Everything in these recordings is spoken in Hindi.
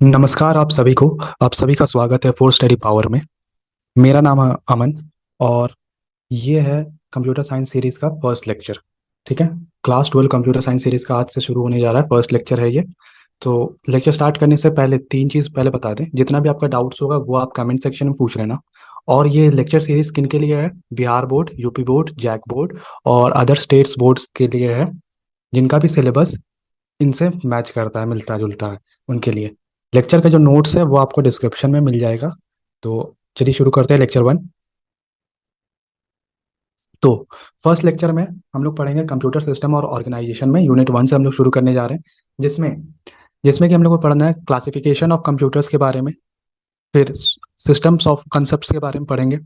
नमस्कार आप सभी का स्वागत है फॉर स्टडी पावर में। मेरा नाम है अमन और ये है कंप्यूटर साइंस सीरीज का फर्स्ट लेक्चर। ठीक है। क्लास 12 कंप्यूटर साइंस सीरीज का आज से शुरू होने जा रहा है, फर्स्ट लेक्चर है ये। तो लेक्चर स्टार्ट करने से पहले तीन चीज़ पहले बता दें, जितना भी आपका डाउट्स होगा वो आप कमेंट सेक्शन में पूछ लेना। और ये लेक्चर सीरीज किन के लिए है? Bihar board, UP board, JAC board और अदर स्टेट्स बोर्ड्स के लिए है, जिनका भी सिलेबस इनसे मैच करता है, मिलता जुलता है, उनके लिए। लेक्चर का जो नोट्स है वो आपको डिस्क्रिप्शन में मिल जाएगा। तो चलिए शुरू करते हैं लेक्चर 1। तो फर्स्ट लेक्चर में हम लोग पढ़ेंगे कंप्यूटर सिस्टम और ऑर्गेनाइजेशन में, यूनिट 1 से हम लोग शुरू करने जा रहे हैं। जिसमें जिसमें कि हम लोग को पढ़ना है क्लासिफिकेशन ऑफ कंप्यूटर्स के बारे में। फिर सिस्टम्स ऑफ कंसेप्ट के बारे में पढ़ेंगे,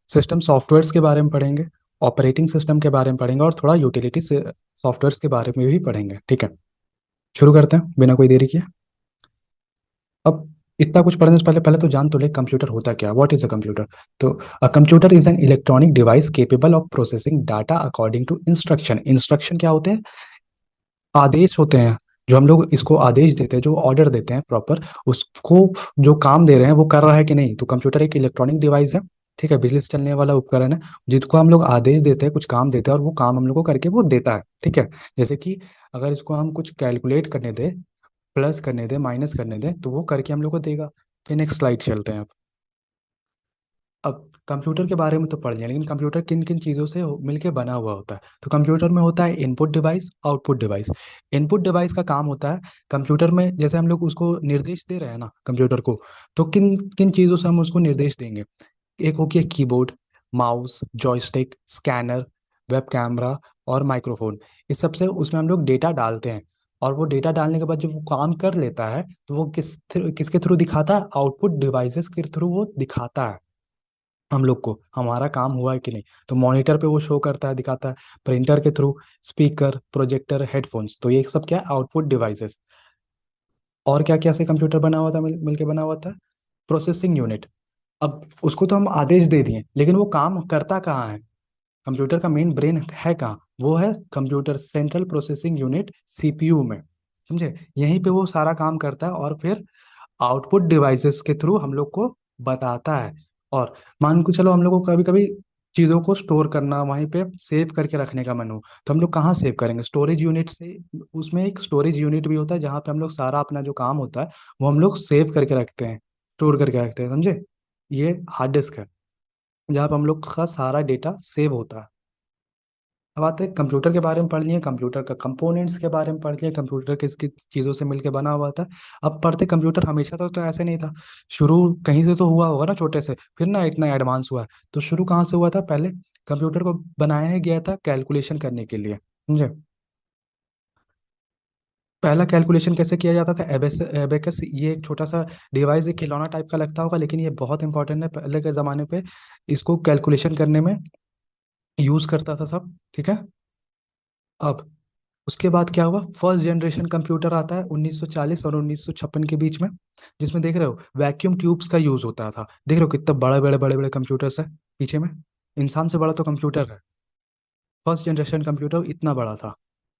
सिस्टम सॉफ्टवेयर्स के बारे में पढ़ेंगे, ऑपरेटिंग सिस्टम के बारे में पढ़ेंगे और थोड़ा यूटिलिटी से सॉफ्टवेयर्स के बारे में भी पढ़ेंगे। ठीक है, शुरू करते हैं बिना कोई देरी किए। अब इतना कुछ पढ़ने से पहले पहले तो जान तो ले कंप्यूटर होता क्या, व्हाट इज अ कंप्यूटर। तो a computer is an electronic device capable of processing data according to instruction. Instruction क्या होते हैं? आदेश होते हैं। जो हम लोग इसको आदेश देते हैं, जो ऑर्डर देते हैं प्रॉपर, उसको जो काम दे रहे हैं वो कर रहा है कि नहीं। तो कंप्यूटर एक इलेक्ट्रॉनिक डिवाइस है, ठीक है, बिजली से चलने वाला उपकरण है, जिसको हम लोग आदेश देते हैं, कुछ काम देते हैं और वो काम हम लोग को करके वो देता है। ठीक है। जैसे कि अगर इसको हम कुछ कैलकुलेट करने दें, प्लस करने दें, माइनस करने दें, तो वो करके हम लोग को देगा। तो नेक्स्ट स्लाइड चलते हैं। अब कंप्यूटर के बारे में तो पढ़ लिया, लेकिन कंप्यूटर किन किन चीज़ों से मिलके बना हुआ होता है। तो कंप्यूटर में होता है input device, output device. Input device का काम होता है कंप्यूटर में, जैसे हम लोग उसको निर्देश दे रहे हैं ना कंप्यूटर को, तो किन किन चीज़ों से हम उसको निर्देश देंगे। एक हो गया keyboard, mouse, joystick, scanner, web camera और माइक्रोफोन। इस सब से उसमें हम लोग डेटा डालते हैं। और वो डेटा डालने के बाद जब वो काम कर लेता है तो वो किसके थ्रू दिखाता है? आउटपुट डिवाइसेस के थ्रू वो दिखाता है हम लोग को हमारा काम हुआ है कि नहीं। तो मॉनिटर पे वो शो करता है, दिखाता है, प्रिंटर के थ्रू, स्पीकर, प्रोजेक्टर, हेडफोन्स। तो ये सब क्या है? Output devices. और क्या क्या से कंप्यूटर बना हुआ था, मिलके बना हुआ था? Processing unit. अब उसको तो हम आदेश दे दिए, लेकिन वो काम करता कहाँ है? कंप्यूटर का मेन ब्रेन है कहाँ? वो है computer central processing unit, CPU में। समझे? यहीं पे वो सारा काम करता है और फिर आउटपुट डिवाइसेस के थ्रू हम लोग को बताता है। और मान के चलो हम लोग को कभी कभी चीज़ों को स्टोर करना, वहीं पे सेव करके रखने का मन हो, तो हम लोग कहाँ सेव करेंगे? स्टोरेज यूनिट से। उसमें एक स्टोरेज यूनिट भी होता है जहाँ पे हम लोग सारा अपना जो काम होता है वो हम लोग सेव करके रखते हैं, स्टोर करके रखते हैं। समझे? ये हार्ड डिस्क है जहाँ पे हम लोग का सारा डेटा सेव होता है। अब आते हैं कंप्यूटर के बारे में पढ़ लिए, कंप्यूटर का कंपोनेंट्स के बारे में पढ़ लिए, कंप्यूटर किस किस चीज़ों से मिलकर बना हुआ था। अब पढ़ते कंप्यूटर हमेशा तो ऐसे नहीं था। शुरू कहीं से तो हुआ होगा ना, छोटे से, फिर ना इतना एडवांस हुआ है। तो शुरू कहाँ से हुआ था? पहले कंप्यूटर को बनाया ही गया था कैलकुलेशन करने के लिए। समझे? पहला कैलकुलेशन कैसे किया जाता था? एबेकस। ये एक छोटा सा डिवाइस, एक खिलौना टाइप का लगता होगा, लेकिन ये बहुत इंपॉर्टेंट है पहले के ज़माने पे। इसको कैलकुलेशन करने में यूज़ करता था सब। ठीक है। अब उसके बाद क्या हुआ? फर्स्ट जनरेशन कंप्यूटर आता है 1940 और 1956 के बीच में, जिसमें देख रहे हो वैक्यूम ट्यूब्स का यूज होता था। देख रहे हो कितना बड़े बड़े कंप्यूटर्स है पीछे में। इंसान से बड़ा तो कंप्यूटर है। फर्स्ट जनरेशन कंप्यूटर इतना बड़ा था।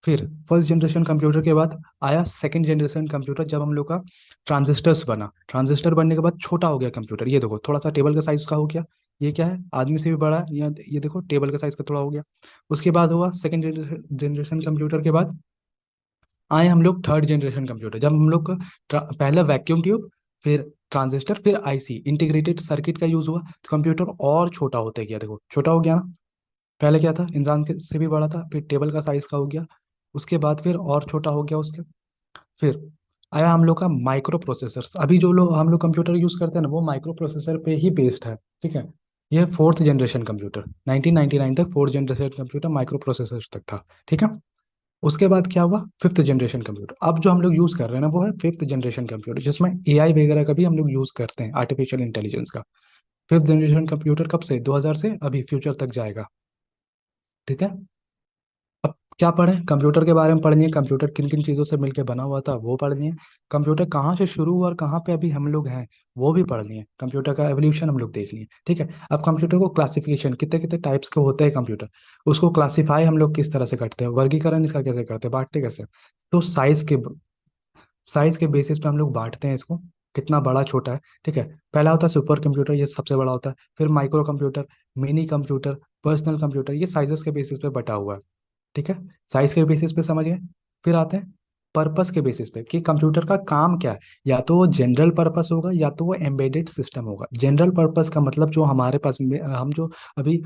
फिर फर्स्ट जनरेशन कंप्यूटर के बाद आया सेकंड जनरेशन कंप्यूटर, जब हम लोग का ट्रांजिस्टर्स बना। ट्रांजिस्टर बनने के बाद छोटा हो गया कंप्यूटर। ये देखो थोड़ा सा टेबल का साइज का हो गया। ये क्या है? आदमी से भी बड़ा है। ये देखो टेबल का साइज का थोड़ा हो गया। उसके बाद हुआ सेकंड जनरेशन कंप्यूटर के बाद आए हम लोग थर्ड जनरेशन कंप्यूटर, जब हम लोग का पहले वैक्यूम ट्यूब, फिर ट्रांजिस्टर, फिर आईसी इंटीग्रेटेड सर्किट का यूज हुआ, तो कंप्यूटर और छोटा होते गया। देखो छोटा हो गया ना। पहले क्या था? इंसान के से भी बड़ा था, फिर टेबल का साइज का हो गया। उसके बाद फिर और छोटा हो गया उसके। फिर आया हम लोग का माइक्रो प्रोसेसर। अभी जो लोग हम लोग कंप्यूटर यूज करते हैं ना, वो माइक्रो प्रोसेसर पे ही बेस्ड है। ठीक है। ये फोर्थ जनरेशन कंप्यूटर, 1999 तक fourth generation computer micro processor तक था। ठीक है। उसके बाद क्या हुआ? Fifth generation computer. अब जो हम लोग यूज कर रहे हैं ना, वो है फिफ्थ जनरेशन कंप्यूटर, जिसमें एआई वगैरह का भी हम लोग यूज करते हैं, आर्टिफिशियल इंटेलिजेंस का। फिफ्थ जनरेशन कंप्यूटर कब से? 2000 से अभी फ्यूचर तक जाएगा। ठीक है। अब क्या पढ़ें? कंप्यूटर के बारे में पढ़ लिए, कंप्यूटर किन किन चीज़ों से मिलकर बना हुआ था वो पढ़ लिए, कंप्यूटर कहाँ से शुरू हुआ और कहाँ पे अभी हम लोग हैं वो भी पढ़ लिए, कंप्यूटर का एवोल्यूशन हम लोग देख लिए। ठीक है। अब कंप्यूटर को क्लासिफिकेशन, कितने कितने टाइप्स के होते हैं कंप्यूटर, उसको क्लासिफाई हम लोग किस तरह से करते हैं, वर्गीकरण इसका कैसे करते हैं, बांटते कैसे। तो साइज के साइज के बेसिस पे हम लोग बांटते हैं इसको, कितना बड़ा छोटा है। ठीक है, पहला होता है सुपर कंप्यूटर, ये सबसे बड़ा होता है। फिर micro computer, mini computer, personal computer, ये साइजेस के बेसिस पे बटा हुआ है। ठीक है, साइज के बेसिस पे समझ गए। फिर आते हैं पर्पस के बेसिस पे कि कंप्यूटर का काम क्या है। या तो वो जनरल पर्पस होगा या तो वो एम्बेडेड सिस्टम होगा। जनरल पर्पस का मतलब जो हमारे पास हम जो अभी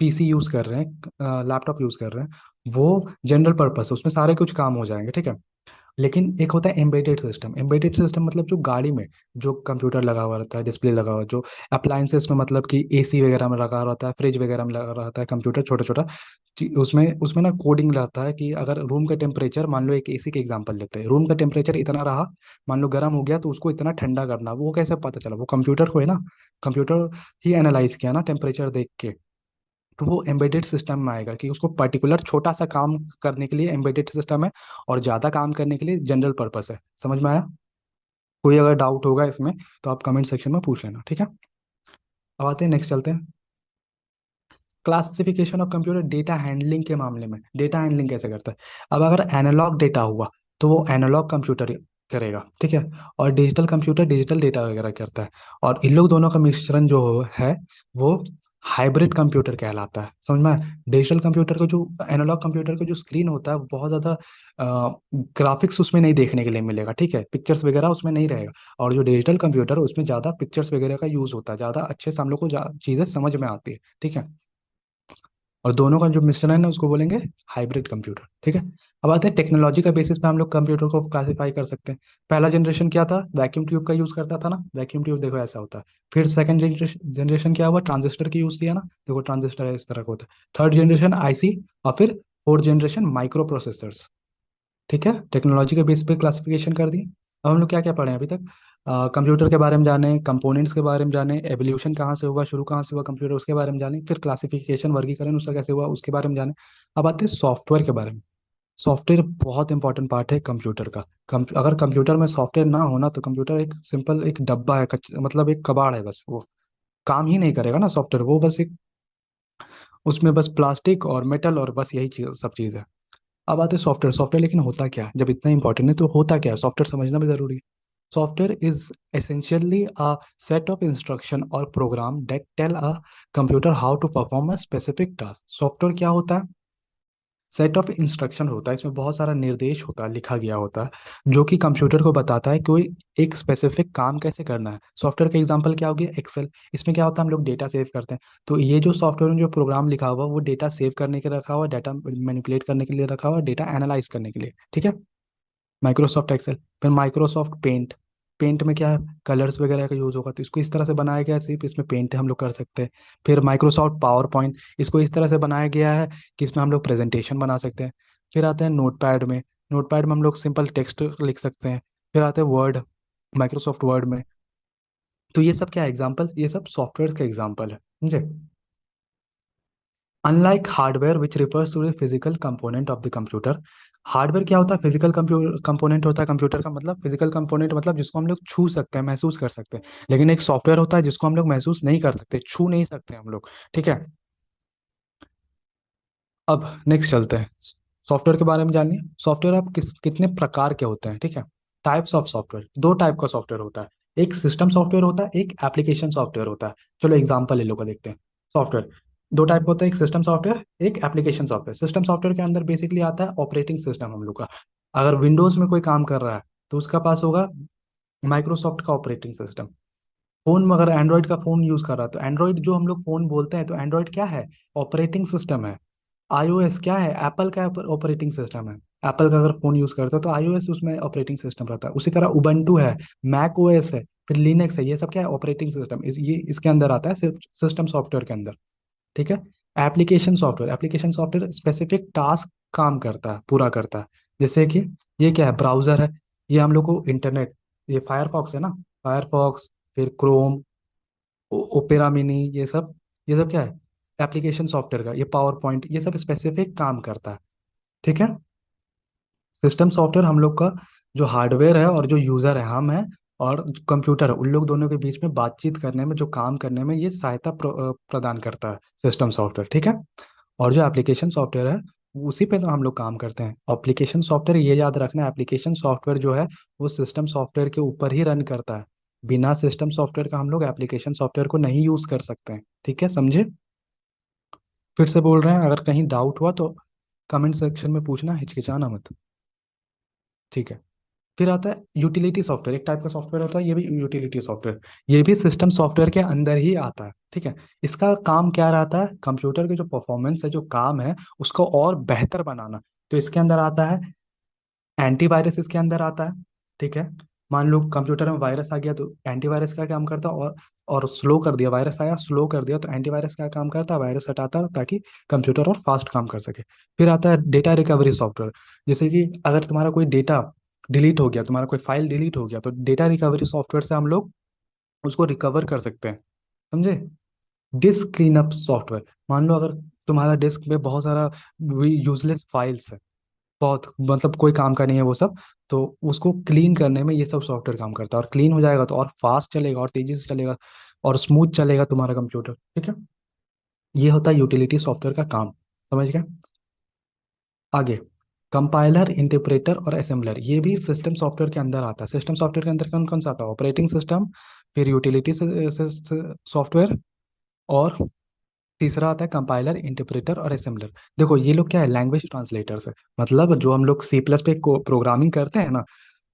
पीसी यूज कर रहे हैं, लैपटॉप यूज कर रहे हैं, वो जनरल पर्पस है, उसमें सारे कुछ काम हो जाएंगे। ठीक है, लेकिन एक होता है एम्बेडेड सिस्टम। एम्बेडेड सिस्टम मतलब जो गाड़ी में जो कंप्यूटर लगा हुआ रहता है, डिस्प्ले लगा हुआ, जो अप्लायंसेस में मतलब कि एसी वगैरह में लगा रहता है, फ्रिज वगैरह में लगा रहता है कंप्यूटर छोटा छोटा, उसमें उसमें ना कोडिंग रहता है कि अगर रूम का टेम्परेचर, मान लो एक एसी के एग्जांपल लेते हैं, रूम का टेम्परेचर इतना रहा, मान लो गर्म हो गया, तो उसको इतना ठंडा करना, वो कैसे पता चला? वो कंप्यूटर को है ना, कंप्यूटर ही एनालाइज किया ना टेम्परेचर देख के। तो वो एम्बेडेड सिस्टम में आएगा कि उसको पर्टिकुलर छोटा सा काम करने के लिए एम्बेडेड सिस्टम है, और ज्यादा काम करने के लिए जनरल पर्पस है। समझ में आया? कोई अगर डाउट होगा इसमें तो आप कमेंट सेक्शन में पूछ लेना। ठीक है, अब आते हैं, नेक्स्ट चलते हैं। Classification of computer data handling के मामले में, डेटा हैंडलिंग कैसे करता है? अब अगर एनालॉग डेटा हुआ तो वो एनालॉग कंप्यूटर करेगा। ठीक है, और डिजिटल कंप्यूटर डिजिटल डेटा वगैरह करता है। और इन लोग दोनों का मिश्रण जो है वो हाइब्रिड कंप्यूटर कहलाता है। समझ में आया? डिजिटल कंप्यूटर को जो एनालॉग कंप्यूटर का जो स्क्रीन होता है वो बहुत ज़्यादा ग्राफिक्स उसमें नहीं देखने के लिए मिलेगा। ठीक है, पिक्चर्स वगैरह उसमें नहीं रहेगा। और जो डिजिटल कंप्यूटर है उसमें ज़्यादा पिक्चर्स वगैरह का यूज़ होता है, ज़्यादा अच्छे से हम लोग को चीज़ें समझ में आती है। ठीक है, और दोनों का जो मिश्रण है ना उसको बोलेंगे हाइब्रिड कंप्यूटर। ठीक है, अब आते हैं टेक्नोलॉजी का बेसिस पे हम लोग कंप्यूटर को क्लासिफाई कर सकते हैं। पहला जनरेशन क्या था? वैक्यूम ट्यूब का यूज करता था ना, वैक्यूम ट्यूब देखो ऐसा होता है। फिर सेकंड जनरेशन क्या हुआ? ट्रांजिस्टर की यूज किया ना, देखो ट्रांजिस्टर इस तरह का होता है। थर्ड जनरेशन आईसी, और फिर फोर्थ जनरेशन माइक्रो प्रोसेसर्स। ठीक है, टेक्नोलॉजी के बेस पे क्लासिफिकेशन कर दी। अब हम लोग क्या क्या पढ़े हैं अभी तक? कंप्यूटर के बारे में जाने, कंपोनेंट्स के बारे में जाने, एवोल्यूशन कहाँ से हुआ, शुरू कहाँ से हुआ कंप्यूटर, उसके बारे में जाने, फिर क्लासिफिकेशन वर्गीकरण उसका कैसे हुआ उसके बारे में जाने। अब आते हैं सॉफ्टवेयर के बारे में। सॉफ्टवेयर बहुत इंपॉर्टेंट पार्ट है कंप्यूटर का। अगर कंप्यूटर में सॉफ्टवेयर ना होना तो कंप्यूटर एक सिंपल एक डब्बा है, मतलब एक कबाड़ है, बस वो काम ही नहीं करेगा ना सॉफ्टवेयर, वो बस एक, उसमें बस प्लास्टिक और मेटल और बस यही चीज, सब चीज़ है। अब आते हैं सॉफ्टवेयर। सॉफ्टवेयर लेकिन होता क्या है? जब इतना इंपॉर्टेंट है तो होता क्या है, सॉफ्टवेयर समझना भी जरूरी है। Software is essentially a set of instruction or program that tell a computer how to perform a specific task। Software क्या होता है? सेट ऑफ इंस्ट्रक्शन होता है, इसमें बहुत सारा निर्देश होता है, लिखा गया होता है, जो कि कंप्यूटर को बताता है कोई एक स्पेसिफिक काम कैसे करना है। सॉफ्टवेयर का एग्जांपल क्या हो गया? एक्सेल। इसमें क्या होता है? हम लोग डेटा सेव करते हैं। तो ये जो सॉफ्टवेयर में जो प्रोग्राम लिखा हुआ वो डेटा सेव करने के लिए रखा हुआ, डेटा मैनिपुलेट करने के लिए रखा हुआ, डेटा एनालाइज करने के लिए। ठीक है, माइक्रोसॉफ्ट एक्सेल। फिर माइक्रोसॉफ्ट पेंट। पेंट में क्या है? कलर्स वगैरह का यूज होगा, तो इसको इस तरह से बनाया गया है, सिर्फ इसमें पेंट हम लोग कर सकते हैं। फिर माइक्रोसॉफ्ट पावर पॉइंट, इसको इस तरह से बनाया गया है कि इसमें हम लोग प्रेजेंटेशन बना सकते हैं। फिर आते हैं नोटपैड में। नोटपैड में हम लोग सिंपल टेक्स्ट लिख सकते हैं। फिर आते हैं वर्ड, माइक्रोसॉफ्ट वर्ड में। तो ये सब क्या है? एग्जाम्पल, ये सब सॉफ्टवेयर का एग्जाम्पल है, समझे? Unlike hardware which refers to the physical component of the computer. Hardware क्या होता है? फिजिकल कंपोनेंट होता है कंप्यूटर का, मतलब फिजिकल कंपोनेंट मतलब जिसको हम लोग छू सकते हैं, महसूस कर सकते हैं। लेकिन एक सॉफ्टवेयर होता है जिसको हम लोग महसूस नहीं कर सकते, छू नहीं सकते हम लोग। ठीक है, अब नेक्स्ट चलते हैं, सॉफ्टवेयर के बारे में जानिए। सॉफ्टवेयर आप कितने प्रकार के होते हैं? ठीक है, टाइप्स ऑफ सॉफ्टवेयर, दो टाइप का सॉफ्टवेयर होता है। एक सिस्टम सॉफ्टवेयर होता है, एक एप्लीकेशन सॉफ्टवेयर होता है। चलो एग्जांपल ले लो का देखते हैं। सॉफ्टवेयर दो टाइप होता है, एक सिस्टम सॉफ्टवेयर, एक एप्लीकेशन सॉफ्टवेयर। सिस्टम सॉफ्टवेयर के अंदर बेसिकली आता है ऑपरेटिंग सिस्टम हम लोग का। अगर विंडोज में कोई काम कर रहा है तो उसका पास होगा माइक्रोसॉफ्ट का ऑपरेटिंग सिस्टम। फोन में अगर एंड्रॉइड का फोन यूज कर रहा है तो एंड्रॉइड जो हम लोग फोन बोलते हैं, तो एंड्रॉइड क्या है? ऑपरेटिंग सिस्टम है। iOS क्या है? एप्पल का ऑपरेटिंग सिस्टम है। एप्पल का अगर फोन यूज करते हो तो iOS उसमें ऑपरेटिंग सिस्टम रहता है। उसी तरह उबंटू है, मैक ओएस है, फिर लिनक्स है, ये सब क्या है? Operating system. ये इसके अंदर आता है, सिर्फ सिस्टम सॉफ्टवेयर के अंदर। ठीक है, एप्लीकेशन सॉफ्टवेयर स्पेसिफिक टास्क काम करता है, पूरा करता है। जैसे कि ये क्या है? ब्राउजर है, ये हम लोग को इंटरनेट, ये फायरफॉक्स है ना, फायरफॉक्स, फिर क्रोम, ओपेरा मिनी, ये सब क्या है? एप्लीकेशन सॉफ्टवेयर का। ये पावर पॉइंट, ये सब स्पेसिफिक काम करता है। ठीक है, सिस्टम सॉफ्टवेयर हम लोग का जो हार्डवेयर है और जो यूजर है हम हैं, और कंप्यूटर है, उन लोग दोनों के बीच में बातचीत करने में, जो काम करने में ये सहायता प्रदान करता है सिस्टम सॉफ्टवेयर। ठीक है, और जो एप्लीकेशन सॉफ्टवेयर है उसी पे तो हम लोग काम करते हैं। एप्लीकेशन सॉफ्टवेयर, ये याद रखना, एप्लीकेशन सॉफ्टवेयर जो है वो सिस्टम सॉफ्टवेयर के ऊपर ही रन करता है। बिना सिस्टम सॉफ्टवेयर का हम लोग एप्लीकेशन सॉफ्टवेयर को नहीं यूज कर सकते हैं। ठीक है, समझे? फिर से बोल रहे हैं, अगर कहीं डाउट हुआ तो कमेंट सेक्शन में पूछना, हिचकिचाना मत। ठीक है। फिर आता है यूटिलिटी सॉफ्टवेयर, एक टाइप का सॉफ्टवेयर होता है, ये भी यूटिलिटी सॉफ्टवेयर। ये भी सिस्टम सॉफ्टवेयर के अंदर ही आता है। ठीक है। इसका काम क्या रहता है? कंप्यूटर के जो परफॉर्मेंस है, जो काम है, उसको और बेहतर बनाना। तो इसके अंदर आता है एंटीवायरस, इसके अंदर आता है। ठीक है। मान लो कंप्यूटर में वायरस आ गया तो एंटीवायरस का काम करता है, और स्लो कर दिया, वायरस आया स्लो कर दिया तो एंटीवायरस का काम करता है, वायरस हटाता है ताकि कंप्यूटर और फास्ट काम कर सके। फिर आता है डेटा रिकवरी सॉफ्टवेयर। जैसे कि अगर तुम्हारा कोई डेटा डिलीट हो गया, तुम्हारा कोई फाइल डिलीट हो गया, तो डेटा रिकवरी सॉफ्टवेयर से हम लोग उसको रिकवर कर सकते हैं। समझे? डिस्क क्लीनअप सॉफ्टवेयर, मान लो अगर तुम्हारा डिस्क में बहुत सारा यूजलेस फाइल्स है, बहुत मतलब कोई काम का नहीं है वो सब, तो उसको क्लीन करने में ये सब सॉफ्टवेयर काम करता है। और क्लीन हो जाएगा तो और फास्ट चलेगा और तेजी से चलेगा और स्मूथ चलेगा तुम्हारा कंप्यूटर। ठीक है। ये होता है यूटिलिटी सॉफ्टवेयर का काम। समझ गए? आगे, कंपाइलर, इंटरप्रेटर और असेंबलर, ये भी सिस्टम सॉफ्टवेयर के अंदर आता है। सिस्टम सॉफ्टवेयर के अंदर कौन कौन सा आता है? ऑपरेटिंग सिस्टम, फिर यूटिलिटी सॉफ्टवेयर, और तीसरा आता है कंपाइलर, इंटरप्रेटर और असेंबलर। देखो ये लोग क्या है? लैंग्वेज ट्रांसलेटर्स है। मतलब जो हम लोग सी प्लस पे प्रोग्रामिंग करते हैं ना,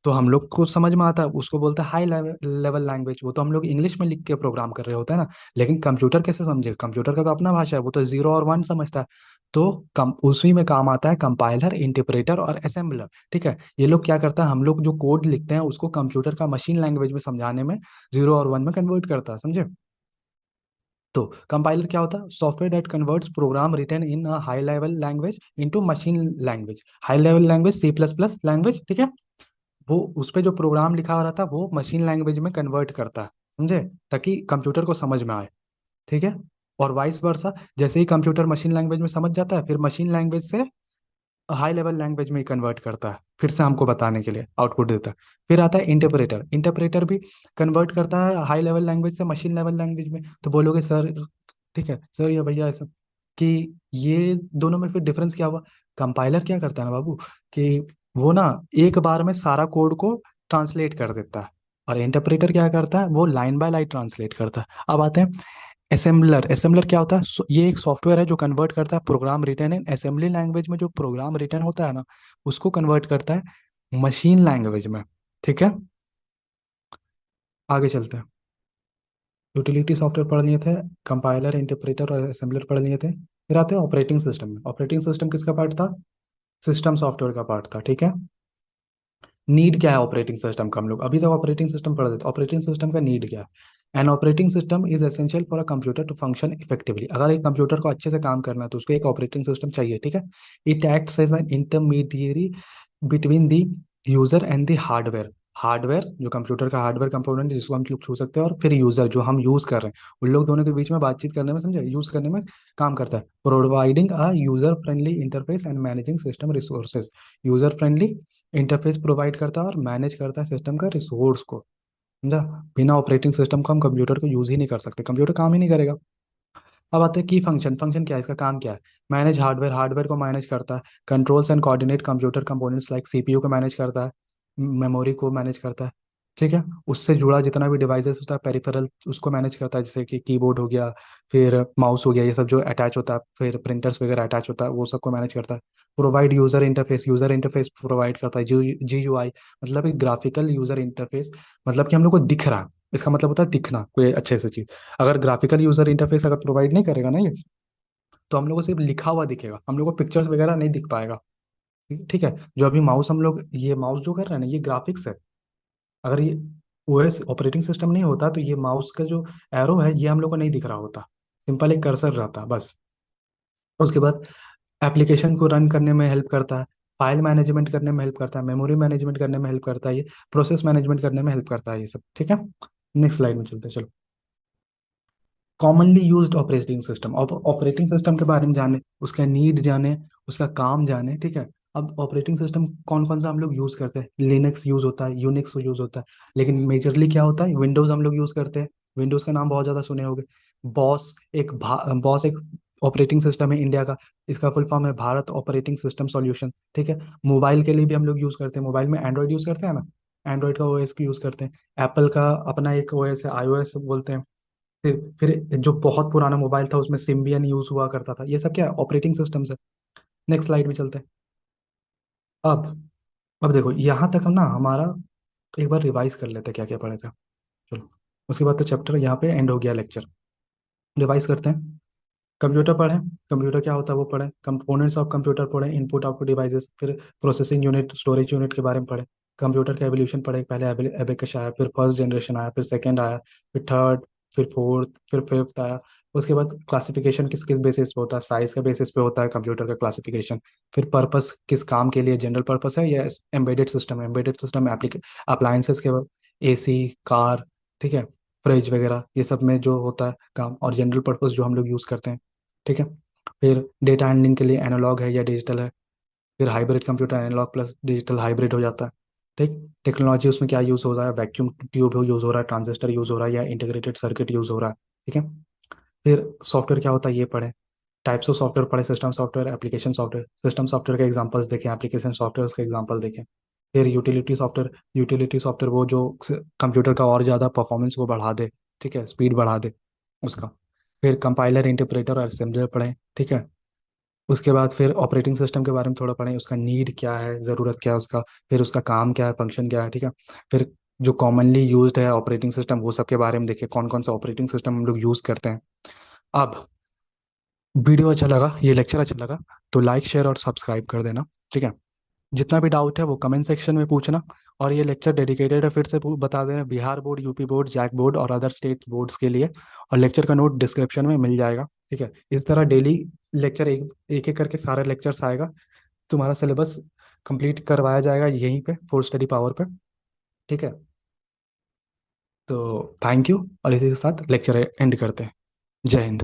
तो हम लोग को समझ में आता है, उसको बोलते हैं हाई लेवल लैंग्वेज। वो तो हम लोग इंग्लिश में लिख के प्रोग्राम कर रहे होते हैं ना। लेकिन कंप्यूटर कैसे समझे? कंप्यूटर का तो अपना भाषा है, वो तो जीरो और वन समझता है। तो कम उसी में काम आता है कंपाइलर, इंटरप्रेटर और असेंबलर। ठीक है। ये लोग क्या करता है? हम लोग जो कोड लिखते हैं उसको कंप्यूटर का मशीन लैंग्वेज में समझाने में जीरो और वन में कन्वर्ट करता है। समझे? तो कंपाइलर क्या होता है? Software that converts program written in high level language into machine language. High level language C plus plus language. ठीक है। वो उस पे जो प्रोग्राम लिखा हो रहा था वो मशीन लैंग्वेज में कन्वर्ट करता है। समझे? ताकि कंप्यूटर को समझ में आए। ठीक है। और वाइस वर्सा, जैसे ही कंप्यूटर मशीन लैंग्वेज में समझ जाता है, फिर मशीन लैंग्वेज से हाई लेवल लैंग्वेज में ही कन्वर्ट करता है, फिर से हमको बताने के लिए आउटपुट देता है। फिर आता है इंटरप्रेटर। इंटरप्रेटर भी कन्वर्ट करता है हाई लेवल लैंग्वेज से मशीन लेवल लैंग्वेज में। तो बोलोगे सर, ठीक है सर या भैया ऐसा, कि ये दोनों में फिर डिफरेंस क्या हुआ? कंपाइलर क्या करता है ना बाबू, कि वो ना एक बार में सारा कोड को ट्रांसलेट कर देता है, और इंटरप्रेटर क्या करता है? वो लाइन बाय लाइन ट्रांसलेट करता है। अब आते हैं असेंबलर। असेंबलर क्या होता है? ये एक सॉफ्टवेयर है जो कन्वर्ट करता है program written in assembly language में, जो प्रोग्राम रिटन होता है ना, उसको कन्वर्ट करता है मशीन लैंग्वेज में। ठीक है। आगे चलते हैं। यूटिलिटी सॉफ्टवेयर पढ़ लिए थे, कंपाइलर, इंटरप्रेटर और असेंबलर पढ़ लिए थे। फिर आते हैं ऑपरेटिंग सिस्टम में। ऑपरेटिंग सिस्टम किसका पार्ट था? सिस्टम सॉफ्टवेयर का पार्ट था। ठीक है। नीड क्या है ऑपरेटिंग सिस्टम का? हम लोग अभी तक ऑपरेटिंग सिस्टम पढ़ रहे थे। ऑपरेटिंग सिस्टम का नीड क्या है? An operating system is essential for a computer to function effectively. अगर एक कंप्यूटर को अच्छे से काम करना है तो उसको एक ऑपरेटिंग सिस्टम चाहिए। ठीक है। It acts as an intermediary between the user and the hardware. Hardware जो कंप्यूटर का हार्डवेयर कंपोनेंट है जिसको हम लोग छू सकते हैं, और फिर यूजर जो हम यूज कर रहे हैं, उन लोग दोनों के बीच में बातचीत करने में, समझे, यूज करने में काम करता है। Providing a user friendly interface and managing system resources. User friendly interface provide करता है और मैनेज करता है सिस्टम का रिसोर्स को। समझा? बिना ऑपरेटिंग सिस्टम को हम कंप्यूटर को यूज ही नहीं कर सकते, कंप्यूटर काम ही नहीं करेगा। अब आते हैं की फंक्शन। फंक्शन क्या है? इसका काम क्या है? मैनेज हार्डवेयर, हार्डवेयर को मैनेज करता है। Controls and coordinate computer components like CPU को मैनेज करता है, मेमोरी को मैनेज करता है। ठीक है। उससे जुड़ा जितना भी डिवाइसेस होता है, पेरिफेरल, उसको मैनेज करता है, जैसे कि कीबोर्ड हो गया, फिर माउस हो गया, ये सब जो अटैच होता है, फिर प्रिंटर्स वगैरह अटैच होता है, वो सबको मैनेज करता है। प्रोवाइड यूजर इंटरफेस प्रोवाइड करता है, GUI, मतलब एक ग्राफिकल यूजर इंटरफेस। मतलब कि हम लोग को दिख रहा है, इसका मतलब होता है दिखना कोई अच्छे से चीज। अगर ग्राफिकल यूजर इंटरफेस अगर प्रोवाइड नहीं करेगा ना ये, तो हम लोग को सिर्फ लिखा हुआ दिखेगा, हम लोग को पिक्चर्स वगैरह नहीं दिख पाएगा। ठीक है। जो अभी माउस हम लोग, ये माउस जो कर रहे हैं ना, ये ग्राफिक्स है। अगर ये OS ऑपरेटिंग सिस्टम नहीं होता तो ये माउस का जो एरो है ये हम लोग को नहीं दिख रहा होता, सिंपल एक कर्सर रहता बस। उसके बाद एप्लीकेशन को रन करने में हेल्प करता है, फाइल मैनेजमेंट करने में हेल्प करता है, मेमोरी मैनेजमेंट करने में हेल्प करता है, ये प्रोसेस मैनेजमेंट करने में हेल्प करता है, ये सब। ठीक है। नेक्स्ट स्लाइड में चलते हैं, चलो। Commonly used operating system. अब ऑपरेटिंग सिस्टम के बारे में जाने, उसका नीड जाने, उसका काम जाने। ठीक है। अब ऑपरेटिंग सिस्टम कौन कौन सा हम लोग यूज करते हैं? लिनक्स यूज होता है, यूनिक्स यूज होता है, लेकिन मेजरली क्या होता है? विंडोज हम लोग यूज करते हैं। विंडोज का नाम बहुत ज्यादा सुने होंगे। बॉस एक ऑपरेटिंग सिस्टम है इंडिया का, इसका फुल फॉर्म है भारत ऑपरेटिंग सिस्टम सॉल्यूशन। ठीक है। मोबाइल के लिए भी हम लोग यूज़ करते हैं, मोबाइल में एंड्रॉयड यूज़ करते हैं ना, एंड्रॉयड का ओएस यूज़ करते हैं। एप्पल का अपना एक ओएस है, आईओएस बोलते हैं। फिर जो बहुत पुराना मोबाइल था उसमें सिम्बियन यूज़ हुआ करता था। ये सब क्या है, ऑपरेटिंग सिस्टम है। नेक्स्ट स्लाइड में चलते हैं। अब अब देखो यहाँ तक हम ना हमारा एक बार रिवाइज कर लेते हैं क्या क्या पढ़े थे। चलो, उसके बाद तो चैप्टर यहाँ पे एंड हो गया, लेक्चर रिवाइज करते हैं। कंप्यूटर पढ़ें, कंप्यूटर क्या होता है वो पढ़ें, कंपोनेंट्स ऑफ कंप्यूटर पढ़ें, इनपुट आउटपुट डिवाइसेस, फिर प्रोसेसिंग यूनिट, स्टोरेज यूनिट के बारे में पढ़ें। कंप्यूटर का एवोल्यूशन पढ़े, पहले एबेकस आया, फिर फर्स्ट जनरेशन आया, फिर सेकंड आया, फिर थर्ड, फिर फोर्थ, फिर फिफ्थ आया। उसके बाद क्लासिफिकेशन किस किस बेसिस पे होता है, साइज के बेसिस पे होता है कंप्यूटर का क्लासिफिकेशन। फिर पर्पस, किस काम के लिए, जनरल पर्पस है या एम्बेडेड सिस्टम है, एम्बेडेड सिस्टम अप्लायंसेस के, एसी, कार, ठीक है, फ्रिज वगैरह, ये सब में जो होता है काम, और जनरल पर्पस जो हम लोग यूज़ करते हैं। ठीक है। फिर डेटा हैंडलिंग के लिए एनालॉग है या डिजिटल है। फिर hybrid computer, analog plus digital hybrid हो जाता है। ठीक। टेक्नोलॉजी उसमें क्या यूज़ हो रहा है, वैक्यूम ट्यूब यूज़ हो रहा है, ट्रांजिस्टर यूज़ हो रहा है, या इंटीग्रेटेड सर्किट यूज़ हो रहा है। ठीक है। फिर सॉफ्टवेयर क्या होता है ये पढ़े, टाइप्स ऑफ सॉफ्टवेयर पढ़े, system software, application software, system software के एग्जांपल्स देखें, एप्लीकेशन सॉफ्टवेयर के एग्जांपल देखें। फिर यूटिलिटी सॉफ्टवेयर, यूटिलिटी सॉफ्टवेयर वो जो कंप्यूटर का और ज़्यादा परफॉर्मेंस को बढ़ा दे, ठीक है, स्पीड बढ़ा दे उसका। फिर कंपाइलर, इंटरप्रेटर और असेंबलर पढ़ें। ठीक है। उसके बाद फिर ऑपरेटिंग सिस्टम के बारे में थोड़ा पढ़ें, उसका नीड क्या है, ज़रूरत क्या है उसका, फिर उसका काम क्या है, फंक्शन क्या है। ठीक है। फिर जो कॉमनली यूज्ड है ऑपरेटिंग सिस्टम, वो सब के बारे में देखिए, कौन कौन सा ऑपरेटिंग सिस्टम हम लोग यूज़ करते हैं। अब वीडियो अच्छा लगा, ये लेक्चर अच्छा लगा, तो लाइक शेयर और सब्सक्राइब कर देना। ठीक है। जितना भी डाउट है वो कमेंट सेक्शन में पूछना। और ये लेक्चर डेडिकेटेड है, फिर से बता देना, Bihar board, UP board, JAC board और अदर स्टेट बोर्ड्स के लिए। और लेक्चर का नोट डिस्क्रिप्शन में मिल जाएगा। ठीक है। इस तरह डेली लेक्चर एक एक एक करके सारे लेक्चर्स आएगा, तुम्हारा सिलेबस कंप्लीट करवाया जाएगा यहीं पे फुल स्टडी पावर पे। ठीक है। तो थैंक यू, और इसी के साथ लेक्चर एंड करते हैं। जय हिंद।